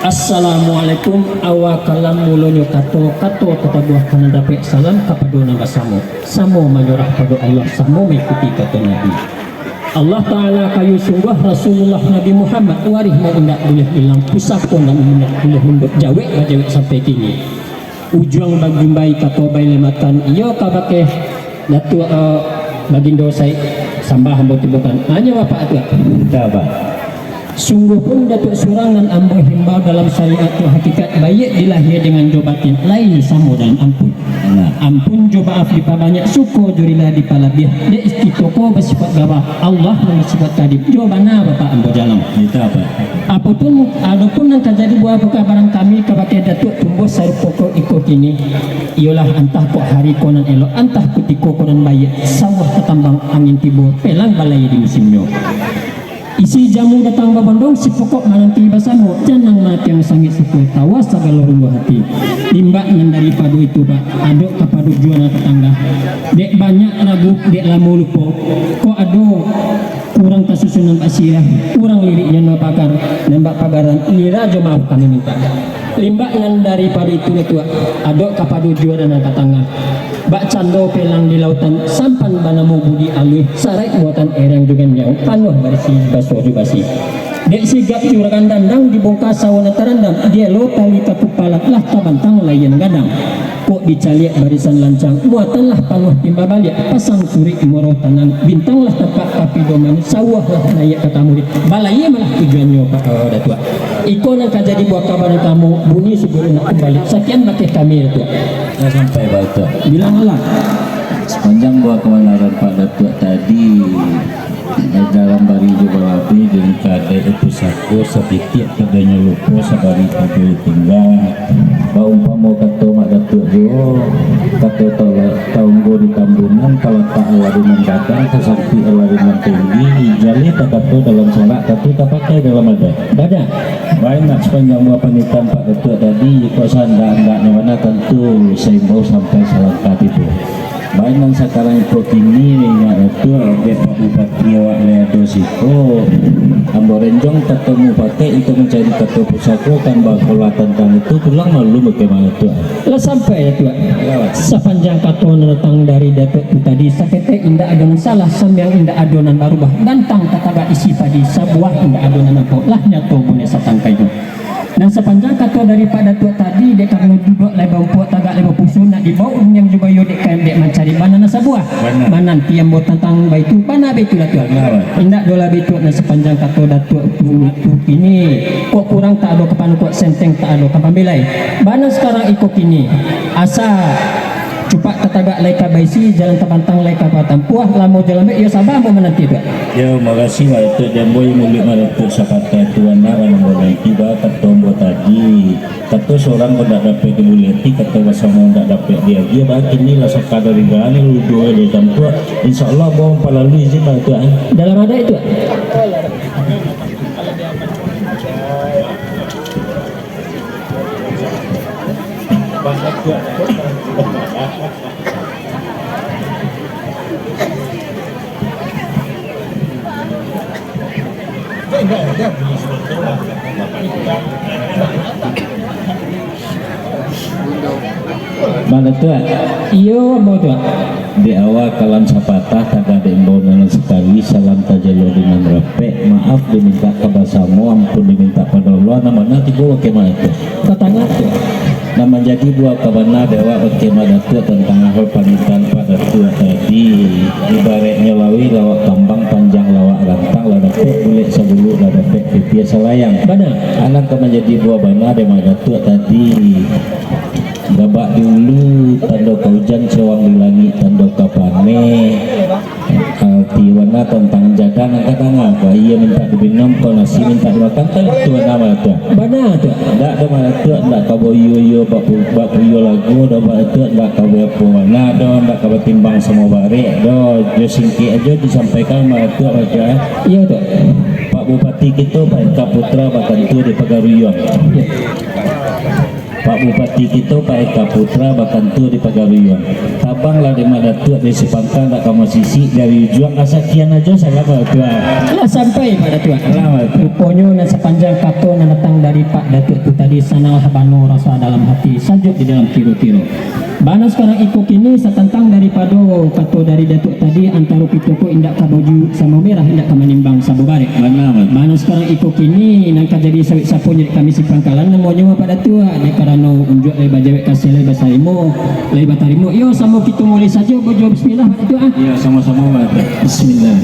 Assalamualaikum awakalam mulunyo kato tata buah kanan dapat salam kepada nama samo menyerah pada Allah, samo mengikuti kata Nabi Allah Ta'ala kayu sungguh Rasulullah Nabi Muhammad warih mau tidak boleh bilang pusakon dan tidak boleh mundut jawek sampai kini ujung bagi bayi kato bayi lematan iyo kabake datu bagindo saya sambah hamba tibukan hanya bapak itu apa sungguh pun datuk surangan ambo himbau dalam syariat hakikat baik dilahir dengan jobatin lain samo dalam ampun ampun coba af banyak suko jurilah di palabih de istitoko bersifat gawah Allah bersifat kadib jobana bapak ambo jalan itu apapun adapun yang terjadi buah barang kami kepakai datuk tumbuh sari pokok ikut ini ialah antah kok hari konan elok antah kutiko konan baik sawah ketambang angin tibur pelang balai di musimnya isi jamu datang babandong si pokok mananti basano janang mati yang sangit sepuluh tawa segala rungu hati limbak yang daripada itu pak aduk kepada juana tetangga dek banyak ragu dek lamu lupo kok aduk kurang kasusunan pasirah kurang liriknya nambakar nambak pagaran lira aja maaf kami minta limbak yang daripada itu tua aduk kepada juana tetangga bak cando pelang di lautan sampan banamu budi alih sarai buatan erang dengan jauh panuh bersih baso basi dek sigap juragan dandang dibongkar sawana terendam dia lo tali kapupalat lah tabantang layan gadang kok dicaliak barisan lancang muatanlah panuh timba balik pasang suri moroh tanang bintanglah tepat kapi doman sawah lah naik kata murid balai malah tujuannya pak datua ikon yang jadi buat kabar kamu bunyi sebelum nak kembali sekian pakai kami itu ya sampai baca bilang Allah sepanjang buah kebenaran Pak Datuk tadi dalam bari juga api dengan kadai itu saku sedikit kadanya lupa sabari pada tinggal bau umpama kata Mak Datuk jo kata taunggo di tambunan kalau tak alarunan datang kesampi alarunan tinggi jali tak kata dalam salat tapi tak pakai dalam ada banyak sepanjang buah panitan Pak Datuk tadi kok enggak mana tentu saya mau sampai salat tadi tu banyak sekarang itu kini Mak Datuk Pak Bupati awak leado siko ambo renjong ketemu pakai itu mencari kata pusako kan bakola tentang itu pulang malu bagaimana tu lah sampai ya tu sepanjang kata datang dari Datuk tadi sakete indah adonan salah sambil indah adonan barubah gantang kataga isi tadi sebuah indah adonan apa lah nyato boleh satangkai itu dan sepanjang kata daripada tu tadi dek kalau duduk lebar puak tagak lebar pusu nak dibawa yang juga yo dek kan dek mencari banana sebuah banan tiang buat tentang baitu mana baitu lah tu indak dola baitu dan sepanjang kata datuk tu ini kok kurang tak ada kepan kok senteng tak ada kapan belai banan sekarang ikut ini asa cepat tetagak laika baisi jalan tabantang laika patang puah lamu jalan baik ya sabar mau menanti tu ya makasih Pak Datuk jamboy mulut Mak Datuk sapata tuan nak mau nanti bah ketombo tadi kata seorang tidak dapat kebuleti kata bahasa mau tidak dapat dia bagi ni lah sekadar ringan lu dua dia campur insyaallah bawang palalu izin Pak Datuk dalam ada itu mana tu iyo mau tu di awal kalam sapatah tak ada imbalan sekali salam tajalur dengan repek maaf diminta kebasamu ampun diminta pada Allah nama nanti gua kemana itu tetangga tu nama jadi buah kabana dewa Mak Datuk tentang hal panitan Pak Datuk tadi ibaratnya lawi lawak kambang panjang lawak rantang lah dapat boleh sebulu lah dapat pipiasa layang benar anak menjadi buah bana de Mak Datuk tadi gabak dulu tanda kaujan sewang di langit tanda kapane tiwana tentang jadang angkat apa ia minta dibinum kau nasi minta dimakan kan itu nama tu benar tu tak ada mana tu tak kau yo bak yo lagu dah bak tu tak kau apa mana dah tak kau timbang semua barek dah jo singki aja disampaikan mana tu aja iya tu Pak Bupati kita Pak Eka Putra Pak Tentu di Pegaruyong Pak Pak Bupati kita Pak Eka Putra bahkan tu di Pagaruyan tabang lah di mana tu di Sepangkang tak kamu sisi dari juang kasakian aja saya apa tu Lah sampai pada tua. Selamat. Rupanya sepanjang kato yang datang dari Pak Datuk itu tadi sanalah bano rasa dalam hati sajuk di dalam tiro-tiro. Bana sekarang ikut kini setentang daripada kato dari Datuk tadi antara pituku indak kaboju sama merah indak kamanimbang sabu barek. Mana man Bana sekarang ikut kini nangka jadi sawit sapu jadi kami si pangkalan namanya Pak Datuk dia karena unjuk leba jewek kasih leba sarimo leba tarimo yo sama kita mulai saja bojo bismillah Pak Datuk ya sama-sama Pak. Bismillah.